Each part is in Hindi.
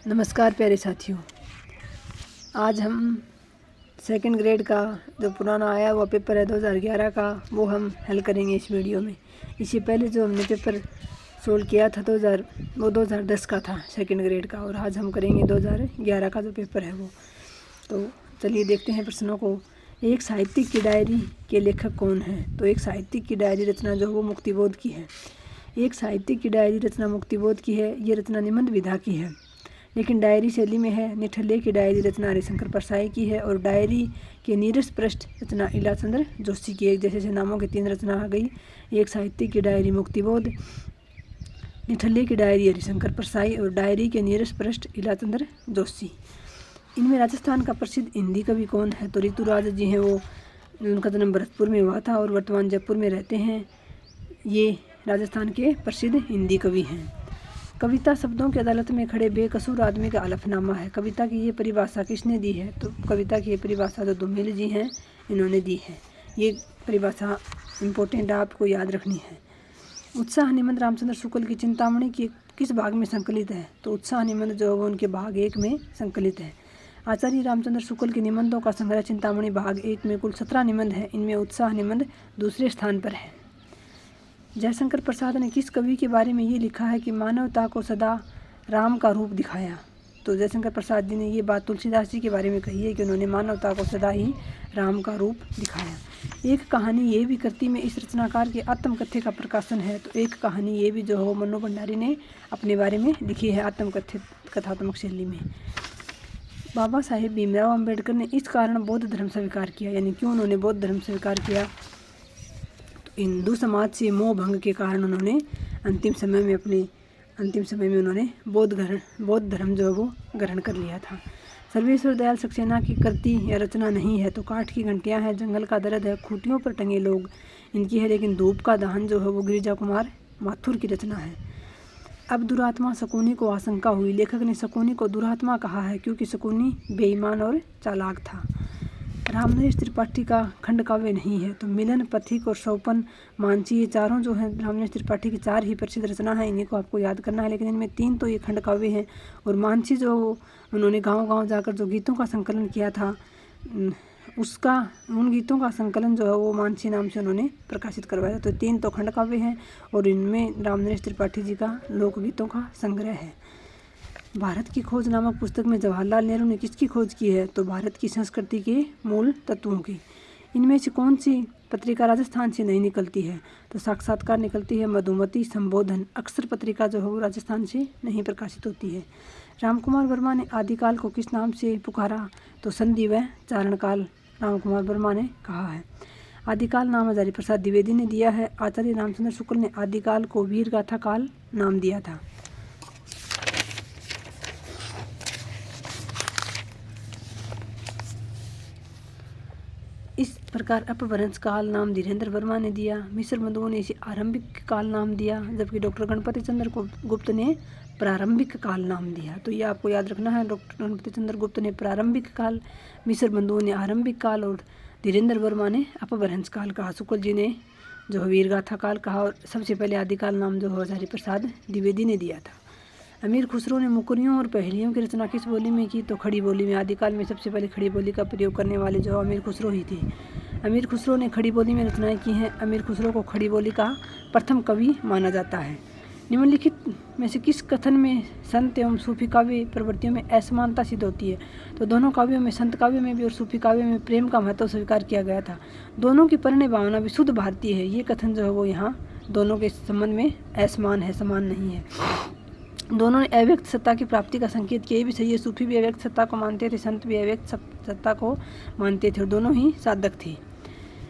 नमस्कार प्यारे साथियों। आज हम सेकंड ग्रेड का जो पुराना आया हुआ पेपर है 2011 का वो हम हल करेंगे इस वीडियो में। इससे पहले जो हमने पेपर सोल्व किया था 2010 का था सेकंड ग्रेड का, और आज हम करेंगे 2011 का जो पेपर है वो। तो चलिए देखते हैं प्रश्नों को। एक साहित्यिक की डायरी के लेखक कौन है? तो एक साहित्यिक की डायरी रचना जो है वो मुक्तिबोध की है। एक साहित्यिक की डायरी रचना मुक्तिबोध की है। ये रचना निबंध विधा की है लेकिन डायरी शैली में है। निठल्ले की डायरी रचना हरिशंकर परसाई की है और डायरी के नीरस पृष्ठ रचना इलाचंद्र जोशी की। एक जैसे नामों की 3 रचना आ गई। एक साहित्यिक की डायरी मुक्तिबोध, निठल्ले की डायरी हरिशंकर परसाई और डायरी के नीरस पृष्ठ इलाचंद्र जोशी। इनमें राजस्थान का प्रसिद्ध हिंदी कवि कौन है? तो ऋतुराज जी हैं। वो उनका जन्म भरतपुर में हुआ था और वर्तमान जयपुर में रहते हैं। ये राजस्थान के प्रसिद्ध हिंदी कवि हैं। कविता शब्दों की अदालत में खड़े बेकसूर आदमी का हलफनामा है। कविता की ये परिभाषा किसने दी है? तो कविता की ये परिभाषा जो धूमिल जी हैं इन्होंने दी है। ये परिभाषा इम्पोर्टेंट आपको याद रखनी है। उत्साह निबंध रामचंद्र शुक्ल की चिंतामणि की किस भाग में संकलित है? तो उत्साह निबंध जो है उनके भाग 1 में संकलित है। आचार्य रामचंद्र शुक्ल के निबंधों का संग्रह चिंतामणि भाग 1 में कुल 17 निबंध है। इनमें उत्साह निबंध दूसरे स्थान पर है। जयशंकर प्रसाद ने किस कवि के बारे में ये लिखा है कि मानवता को सदा राम का रूप दिखाया? तो जयशंकर प्रसाद जी ने ये बात तुलसीदास जी के बारे में कही है कि उन्होंने मानवता को सदा ही राम का रूप दिखाया। एक कहानी ये भी करती में इस रचनाकार के आत्मकथ्य का प्रकाशन है। तो एक कहानी ये भी जो है मन्नू भंडारी ने अपने बारे में लिखी है आत्मकथ्य कथात्मक शैली में। बाबा साहेब भीमराव अम्बेडकर ने इस कारण बौद्ध धर्म स्वीकार किया, यानी क्यों उन्होंने बौद्ध धर्म स्वीकार किया? हिंदू समाज से मोह भंग के कारण उन्होंने अंतिम समय में उन्होंने बौद्ध धर्म जो है वो ग्रहण कर लिया था। सर्वेश्वर दयाल सक्सेना की कृति या रचना नहीं है। तो काठ की घंटियां हैं, जंगल का दर्द है, खूंटियों पर टंगे लोग इनकी है। लेकिन धूप का दहन जो है वो गिरिजा कुमार माथुर की रचना है। अब दुरात्मा शकुनी को आशंका हुई। लेखक ने शकुनी को दुरात्मा कहा है क्योंकि शकुनी बेईमान और चालाक था। रामनरेश त्रिपाठी का खंड काव्य नहीं है। तो मिलन, पथिक और सौपन, मांची, ये चारों जो हैं रामनरेश त्रिपाठी की 4 ही प्रसिद्ध रचना है। इन्हीं को आपको याद करना है। लेकिन इनमें 3 तो ये खंड काव्य हैं। और मांची जो उन्होंने गांव-गांव जाकर जो गीतों का संकलन किया था उन गीतों का संकलन जो है वो मांची नाम से उन्होंने प्रकाशित करवाया। तो 3 तो खंड काव्य हैं और इनमें रामनरेश त्रिपाठी जी का लोकगीतों का संग्रह है। भारत की खोज नामक पुस्तक में जवाहरलाल नेहरू ने किसकी खोज की है? तो भारत की संस्कृति के मूल तत्वों की। इनमें से कौन सी पत्रिका राजस्थान से नहीं निकलती है? तो साक्षात्कार निकलती है, मधुमती, संबोधन। अक्षर पत्रिका जो है वो राजस्थान से नहीं प्रकाशित होती है। रामकुमार वर्मा ने आदिकाल को किस नाम से पुकारा? तो संधि व चारणकाल रामकुमार वर्मा ने कहा है। आदिकाल नाम हजारी प्रसाद द्विवेदी ने दिया है। आचार्य रामचंद्र शुक्ल ने आदिकाल को वीर गाथा काल नाम दिया था। इस प्रकार अपभ्रंश काल नाम धीरेन्द्र वर्मा ने दिया। मिश्र बंधुओं ने इसे आरंभिक काल नाम दिया, जबकि डॉक्टर गणपति चंद्र गुप्त ने प्रारंभिक काल नाम दिया। तो ये आपको याद रखना है। डॉक्टर गणपति चंद्र गुप्त ने प्रारंभिक काल, मिश्र बंधुओं ने आरंभिक काल और धीरेन्द्र वर्मा ने अपभ्रंश काल कहा। शुक्ल जी ने जो वीरगाथा काल कहा और सबसे पहले आदिकाल नाम जो हजारी प्रसाद द्विवेदी ने दिया था। अमीर खुसरो ने मुकरियों और पहेलियों की रचना किस बोली में की? तो खड़ी बोली में। आदिकाल में सबसे पहले खड़ी बोली का प्रयोग करने वाले जो अमीर खुसरो ही थे। अमीर खुसरो ने खड़ी बोली में रचनाएं की हैं। अमीर खुसरो को खड़ी बोली का प्रथम कवि माना जाता है। निम्नलिखित में से किस कथन में संत एवं सूफी काव्य प्रवृत्तियों में असमानता सिद्ध होती है? तो दोनों काव्यों में, संत काव्य में भी और सूफी काव्य में, प्रेम का महत्व स्वीकार किया गया था। दोनों की परिणय भावना भी शुद्ध भारतीय है। ये कथन जो है वो यहाँ दोनों के संबंध में असमान है, समान नहीं है। दोनों ने अव्यक्त सत्ता की प्राप्ति का संकेत किया भी सही है। सूफी भी अव्यक्त सत्ता को मानते थे, संत भी अव्यक्त सत्ता को मानते थे और दोनों ही साधक थे।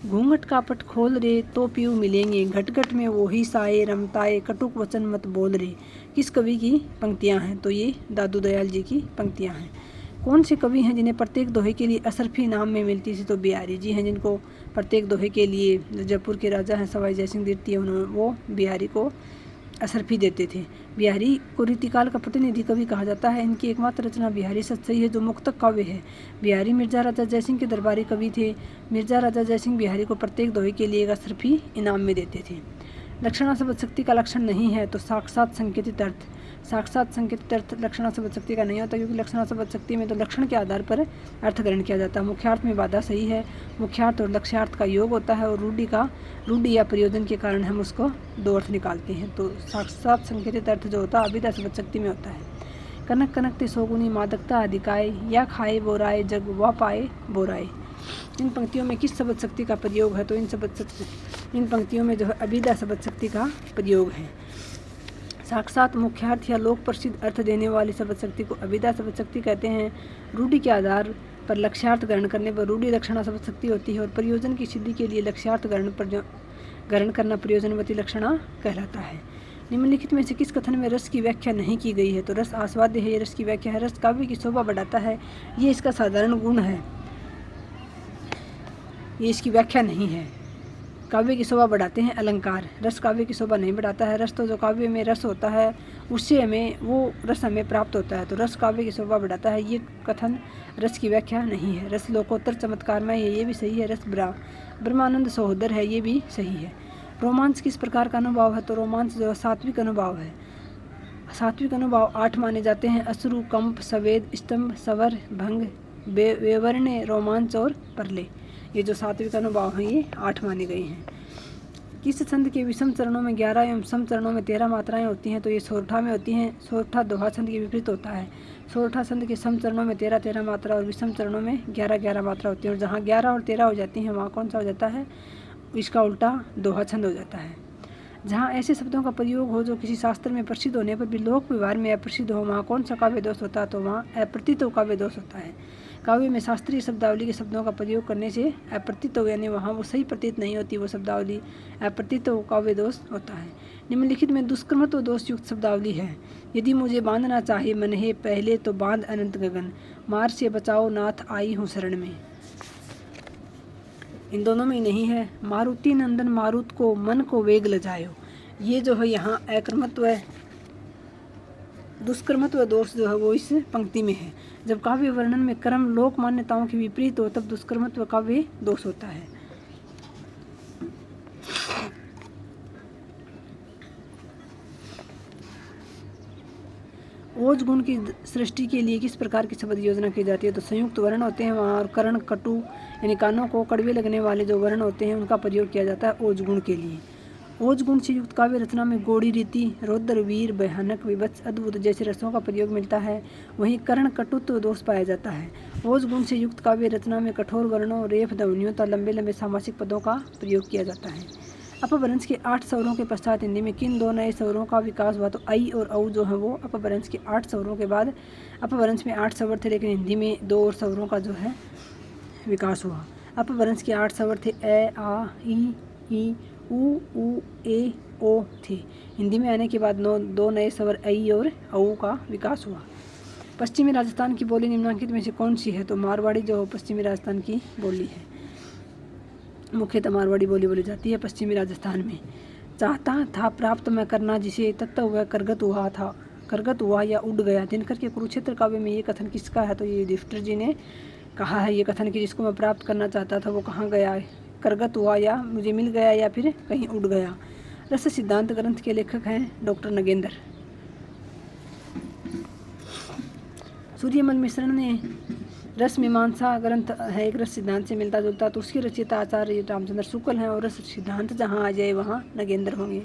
घूंघट का पट खोल रे तो पीऊ मिलेंगे, घट घट में वो ही साए रमताए, कटुक वचन मत बोल रे। किस कवि की पंक्तियां हैं? तो ये दादू दयाल जी की पंक्तियां हैं। कौन से कवि हैं जिन्हें प्रत्येक दोहे के लिए असरफी नाम में मिलती थी? तो बिहारी जी हैं, जिनको प्रत्येक दोहे के लिए, जो जयपुर के राजा हैं सवाई जयसिंह द्वितीय, वो बिहारी को असरफी देते थे। बिहारी को रीतिकाल का प्रतिनिधि कवि कहा जाता है। इनकी एकमात्र रचना बिहारी सतसई है जो मुक्तक काव्य है। बिहारी मिर्जा राजा जयसिंह के दरबारी कवि थे। मिर्जा राजा जयसिंह बिहारी को प्रत्येक दोहे के लिए एक असरफी इनाम में देते थे। लक्षणा शब्द शक्ति का लक्षण नहीं है। तो साक्षात संकेतित अर्थ। साक्षात संकेतित अर्थ लक्षणा शब्द शक्ति का नहीं होता, क्योंकि लक्षणा शब्द शक्ति में तो लक्षण के आधार पर अर्थ ग्रहण किया जाता है। मुख्यार्थ में बाधा सही है, मुख्यार्थ और लक्ष्यार्थ का योग होता है और रूढ़ि या प्रयोजन के कारण हम उसको दो अर्थ निकालते हैं। तो साक्षात संकेतित अर्थ जो होता है अभिधा शब्द शक्ति में होता है। कनक कनकते सौगुनी मादकता अधिकाय, या खाए बोराए जग व पाए बोराए। इन पंक्तियों में किस शब्द शक्ति का प्रयोग है? तो इन पंक्तियों में जो है अभिधा शब्द शक्ति का प्रयोग है। साक्षात मुख्यार्थ या लोक प्रसिद्ध अर्थ देने वाली शब्द शक्ति को अभिधा शब्द शक्ति कहते हैं। रूढ़ि के आधार पर लक्ष्यार्थ ग्रहण करने पर रूढ़ि लक्षणा शब्द शक्ति होती है और प्रयोजन की सिद्धि के लिए लक्ष्यार्थ ग्रहण करना प्रयोजनवती लक्षणा कहलाता है। निम्नलिखित में से किस कथन में रस की व्याख्या नहीं की गई है? तो रस आस्वाद्य है, ये रस की व्याख्या है। रस काव्य की शोभा बढ़ाता है, ये इसका साधारण गुण है, ये इसकी व्याख्या नहीं है। काव्य की शोभा बढ़ाते हैं अलंकार, रस काव्य की शोभा नहीं बढ़ाता है। रस तो जो काव्य में रस होता है उससे वो रस हमें प्राप्त होता है, तो रस काव्य की शोभा बढ़ाता है, ये कथन रस की व्याख्या नहीं है। रस लोकोत्तर चमत्कारमय है, ये भी सही है। रस ब्रह्मानंद सहोदर है, ये भी सही है। रोमांच किस प्रकार का अनुभव है? तो रोमांच जो सात्विक अनुभव है। सात्विक अनुभव 8 माने जाते हैं: अश्रु, कंप, सवेद, स्तंभ, सवर, भंग, वेवर्ण, रोमांच और परले। ये जो सात्विक अनुभव हैं ये 8 माने गए हैं। किस छंद के विषम चरणों में 11 एवं सम चरणों में 13 मात्राएं होती हैं? तो ये सोरठा में होती हैं। सोरठा दोहा छंद के विपरीत होता है। सोरठा छंद के सम चरणों में 13 मात्रा और विषम चरणों में 11 मात्रा होती है, और जहाँ 11 और 13 हो जाती हैं वहाँ कौन सा हो जाता है? इसका उल्टा दोहा छंद हो जाता है। जहाँ ऐसे शब्दों का प्रयोग हो जो किसी शास्त्र में प्रसिद्ध होने पर भी लोक व्यवहार में अप्रसिद्ध हो, वहाँ कौन सा काव्य दोष होता है? तो वहाँ अप्रतीत काव्य दोष होता है। काव्य में शास्त्रीय शब्दावली के शब्दों का प्रयोग करने से अप्रतीत यानी वहाँ वो सही प्रतीत नहीं होती, वो शब्दावली अप्रतीत काव्य दोष होता है। निम्नलिखित में दुष्कर्मत्व दोष युक्त शब्दावली है: यदि मुझे बांधना चाहे मन है पहले तो बांध अनंत गगन, मार से बचाओ नाथ आई हूँ शरण में। इन दोनों में ही नहीं है। मारुति नंदन मारुत को मन को वेग लजायो, ये जो है यहाँ अकर्मत्व दुष्कर्मत्व दोष जो है वो इस पंक्ति में है। जब काव्य वर्णन में कर्म लोक मान्यताओं के विपरीत हो तब दुष्कर्मत्व काव्य दोष होता है। ओज गुण की सृष्टि के लिए किस प्रकार की शब्द योजना की जाती है? तो संयुक्त वर्ण होते हैं वहाँ, और कर्ण कटु यानी कानों को कड़वे लगने वाले जो वर्ण होते हैं उनका प्रयोग किया जाता है ओज गुण के लिए। ओज गुण से युक्त काव्य रचना में गोड़ी रीति, रौद्र, वीर, भयानक, विभत्स, अद्भुत जैसे रसों का प्रयोग मिलता है। वहीं कर्ण कटुत्व दोष पाया जाता है। ओज गुण से युक्त काव्य रचना में कठोर वर्णों, रेफ, ध्वनियों तथा लंबे लंबे सामासिक पदों का प्रयोग किया जाता है। अपभ्रंश के 8 स्वरों के पश्चात हिंदी में किन 2 नए स्वरों का विकास हुआ? तो आई और औ जो है वो अपभ्रंश के 8 स्वरों के बाद, अपभ्रंश में 8 स्वर थे लेकिन हिंदी में 2 और स्वरों का जो है विकास हुआ। अपभ्रंश के 8 स्वर थे ए, आ, ई, उ, ए, ओ थे। हिंदी में आने के बाद 2 नए स्वर आई और औ का विकास हुआ। पश्चिमी राजस्थान की बोली निम्नलिखित में से कौन सी है? तो मारवाड़ी जो पश्चिमी राजस्थान की बोली है, मुख्यतः मारवाड़ी बोली बोली जाती है पश्चिमी राजस्थान में। चाहता था प्राप्त मैं करना जिसे तत्व वह करगत हुआ या उड़ गया। दिनकर के कुरुक्षेत्र काव्य में ये कथन किसका है? तो ये युधिष्ठिर जी ने कहा है ये कथन कि जिसको मैं प्राप्त करना चाहता था वो कहाँ गया, करगत हुआ या मुझे मिल गया या फिर कहीं उड़ गया। रस सिद्धांत ग्रंथ के लेखक हैं डॉक्टर नगेंद्र। सूर्यमल मिश्रण ने रस मीमांसा ग्रंथ है एक रस सिद्धांत से मिलता जुलता, तो उसके रचयिता आचार्य रामचंद्र शुक्ल हैं और रस सिद्धांत जहाँ आ जाए वहाँ नगेंद्र होंगे।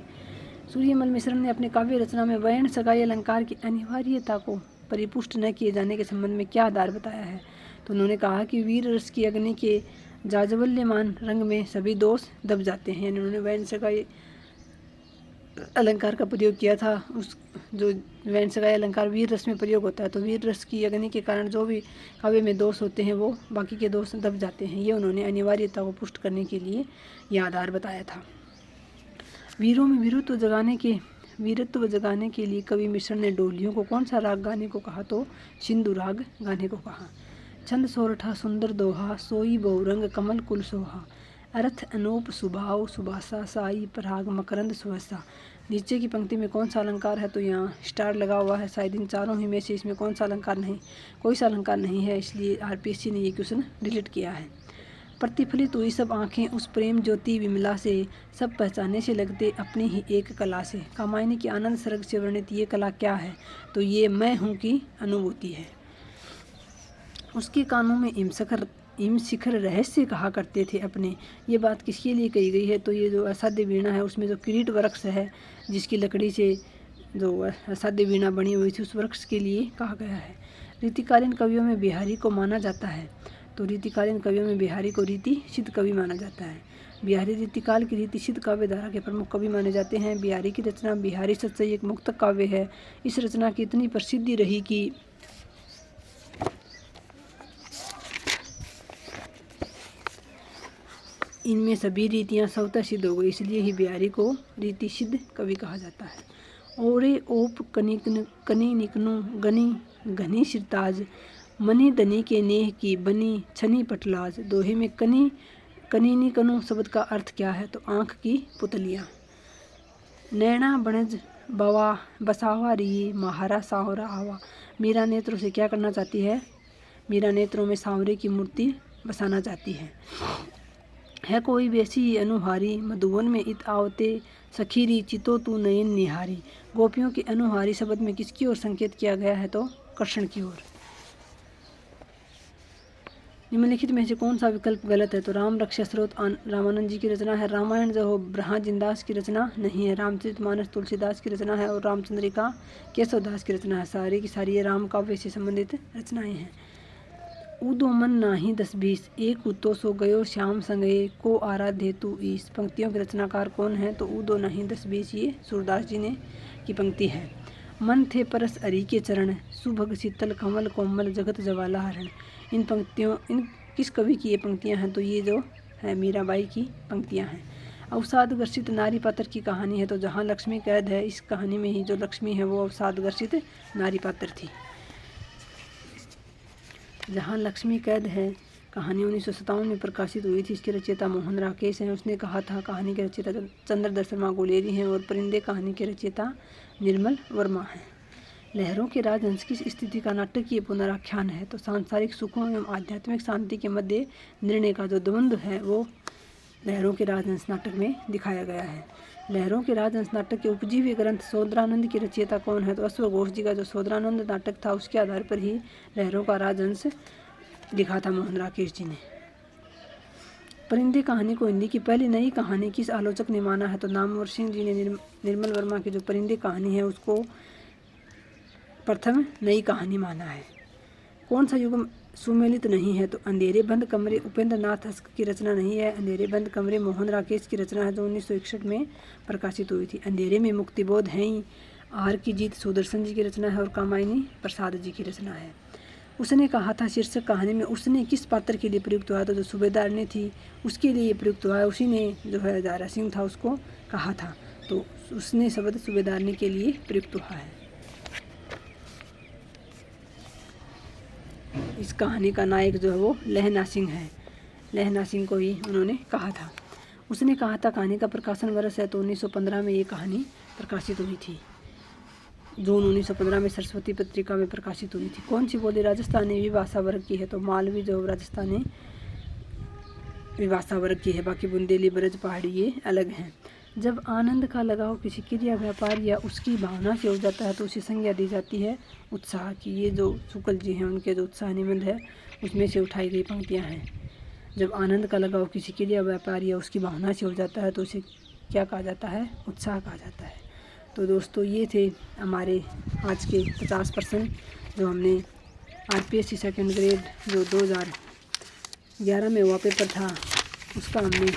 सूर्यमल मिश्रण ने अपनी काव्य रचना में वर्ण सगाई अलंकार की अनिवार्यता को परिपुष्ट न किए जाने के संबंध में क्या आधार बताया है? तो उन्होंने कहा कि वीर रस की अग्नि के जाज्वल्यमान रंग में सभी दोष दब जाते हैं। उन्होंने वर्ण सगाई अलंकार का प्रयोग किया था। उस जो वर्ण सगाई अलंकार वीर रस में प्रयोग होता है, तो वीर रस की अग्नि के कारण जो भी काव्य में दोष होते हैं वो बाकी के दोष दब जाते हैं। ये उन्होंने अनिवार्यता को पुष्ट करने के लिए यह आधार बताया था। वीरों में वीरत्व जगाने के लिए कवि मिश्रण ने डोलियों को कौन सा राग गाने को कहा? तो सिंधु राग गाने को कहा। छंद सोरठा सुंदर दोहा, सोई बहुरंग कमल कुल सोहा, अर्थ अनूप सुभाव सुभाषा, साई पराग मकरंद सुवसा। नीचे की पंक्ति में कौन सा अलंकार है? तो यहाँ स्टार लगा हुआ है, शायद इन चारों ही में से इसमें कौन सा अलंकार नहीं, कोई सा अलंकार नहीं है, इसलिए आरपीएससी ने ये क्वेश्चन डिलीट किया है। प्रतिफलित हुई सब आंखें उस प्रेम ज्योति विमला से, सब पहचाने से लगते अपनी ही एक कला से। कामायनी की आनंद सर्ग से वर्णित ये कला क्या है? तो ये मैं हूँ की अनुभूति है। उसके कानों में हिम शिखर रहस्य कहा करते थे अपने। ये बात किसके लिए कही गई है? तो ये जो असाध्य वीणा है उसमें जो किरीट वृक्ष है, जिसकी लकड़ी से जो असाध्य वीणा बनी हुई थी, उस वृक्ष के लिए कहा गया है। रीतिकालीन कवियों में बिहारी को माना जाता है। तो रीतिकालीन कवियों में बिहारी को रीति सिद्ध कवि माना जाता है। बिहारी रीतिकाल की रीति सिद्ध काव्य धारा के प्रमुख कवि माने जाते हैं। बिहारी की रचना बिहारी सत्सई एक मुक्तक काव्य है। इस रचना की इतनी प्रसिद्धि रही कि इनमें सभी रीतियाँ स्वतः सिद्ध हो गई, इसलिए ही बिहारी को रीति सिद्ध कवि कहा जाता है। ओरे ओप कनी निकनु गनी घनी सिरताज, मनी दनी के नेह की बनी छनी पटलाज। दोहे में कनी निकनु शब्द का अर्थ क्या है? तो आँख की पुतलियाँ। नैना बनज बवा बसावा रिये महारा सावरा आवा। मीरा नेत्रों से क्या करना चाहती है? मीरा नेत्रों में सांवरे की मूर्ति बसाना चाहती है कोई वैसी अनुहारी मधुवन में इत आवते सखीरी चितो तू नयन निहारी। गोपियों की अनुहारी शब्द में किसकी ओर संकेत किया गया है? तो कृष्ण की ओर। निम्नलिखित में से कौन सा विकल्प गलत है? तो राम रक्षा स्रोत रामानंद जी की रचना है। रामायण जो हो ब्रह्मजिनदास की रचना नहीं है। रामचरितमानस तुलसीदास की रचना है और रामचंद्रिका केशवदास की रचना है। सारी की सारी ये राम काव्य से संबंधित रचनाएं हैं। उदो मन नाही 10-20 एक उतो सो गयो श्याम संगये को आराध्य तू ईस। पंक्तियों के रचनाकार कौन है? तो उदो नहीं 10-20 ये सूरदास जी ने की पंक्ति है। मन थे परस अरी के चरण, सुभग शीतल कमल कोमल जगत जवाला हरण। इन किस कवि की ये पंक्तियां हैं? तो ये जो है मीराबाई की पंक्तियां हैं। अवसाद ग्रसित नारी पात्र की कहानी है। तो जहाँ लक्ष्मी कैद है, इस कहानी में ही जो लक्ष्मी है वो अवसाद ग्रसित नारी पात्र थी। जहाँ लक्ष्मी कैद है कहानी 1957 में प्रकाशित हुई थी। इसके रचयिता मोहन राकेश हैं। उसने कहा था कहानी के रचयिता चंद्रदर्शन शर्मा गोलेरी हैं और परिंदे कहानी के रचयिता निर्मल वर्मा हैं। लहरों के राजहंस की स्थिति का नाटकीय पुनराख्यान है। तो सांसारिक सुखों एवं आध्यात्मिक शांति के मध्य निर्णय का जो द्वंद्व है वो लहरों के राजहंस नाटक में दिखाया गया है। लहरों के राजहंस नाटक के उपजीवी ग्रंथ सोदरानंद की रचयिता कौन है? तो अश्वघोष जी का जो सोदरानंद नाटक था उसके आधार पर ही लहरों का राजहंस लिखा था मोहन राकेश जी ने। परिंदे कहानी को हिंदी की पहली नई कहानी किस आलोचक ने माना है? तो नामवर सिंह जी ने निर्मल वर्मा की जो परिंदे कहानी है उसको प्रथम नई कहानी माना है। कौन सा युग सुमेलित नहीं है? तो अंधेरे बंद कमरे उपेंद्र नाथ हस्क की रचना नहीं है। अंधेरे बंद कमरे मोहन राकेश की रचना है जो 1961 में प्रकाशित हुई थी। अंधेरे में मुक्तिबोध है ही आहार की जीत सुदर्शन जी की रचना है और कामायनी प्रसाद जी की रचना है। उसने कहा था शीर्षक कहानी में उसने किस पात्र के लिए प्रयुक्त हुआ? तो जो सूबेदार ने थी उसके लिए प्रयुक्त हुआ है। उसी ने जो है दारा सिंह था उसको कहा था, तो उसने शब्द सूबेदारनी के लिए प्रयुक्त हुआ है। इस कहानी का नायक जो है वो लहना सिंह है। लहना सिंह को ही उन्होंने कहा था। उसने कहा था कहानी का प्रकाशन वर्ष है तो 1915 में ये कहानी प्रकाशित हुई थी। जून 1915 में सरस्वती पत्रिका में प्रकाशित हुई थी। कौन सी बोली राजस्थानी विभाषा वर्ग की है? तो मालवी जो राजस्थानी विभाषा वर्ग की है। बाकी बुंदेली ब्रज पहाड़ी ये अलग हैं। जब आनंद का लगाव किसी क्रिया व्यापार या उसकी भावना से हो जाता है तो उसे संज्ञा दी जाती है उत्साह की। ये जो शुक्ल जी हैं उनके जो उत्साह निबंध है उसमें से उठाई गई पंक्तियाँ हैं। जब आनंद का लगाव किसी क्रिया व्यापार या उसकी भावना से हो जाता है तो उसे क्या कहा जाता है? उत्साह कहा जाता है। तो दोस्तों ये थे हमारे आज के 50% जो हमने RPSC सेकेंड ग्रेड जो 2011 में हुआ पेपर था उसका हमने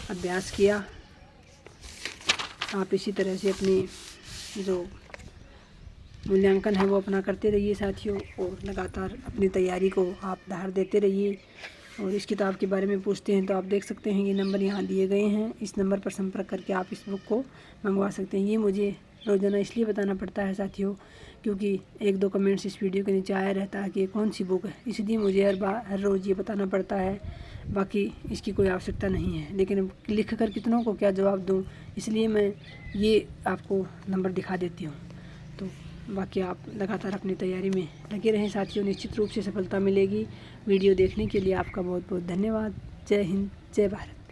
अभ्यास किया। आप इसी तरह से अपनी जो मूल्यांकन है वो अपना करते रहिए साथियों, और लगातार अपनी तैयारी को आप धार देते रहिए। और इस किताब के बारे में पूछते हैं तो आप देख सकते हैं ये नंबर यहाँ दिए गए हैं। इस नंबर पर संपर्क करके आप इस बुक को मंगवा सकते हैं। ये मुझे रोज़ाना इसलिए बताना पड़ता है साथियों क्योंकि 1-2 कमेंट्स इस वीडियो के नीचे आया रहता है कि ये कौन सी बुक है, इसलिए मुझे हर रोज़ ये बताना पड़ता है। बाकी इसकी कोई आवश्यकता नहीं है, लेकिन लिख कर कितनों को क्या जवाब दूँ, इसलिए मैं ये आपको नंबर दिखा देती हूँ। तो बाकी आप लगातार अपनी तैयारी में लगे रहें साथियों, निश्चित रूप से सफलता मिलेगी। वीडियो देखने के लिए आपका बहुत बहुत धन्यवाद। जय हिंद, जय भारत।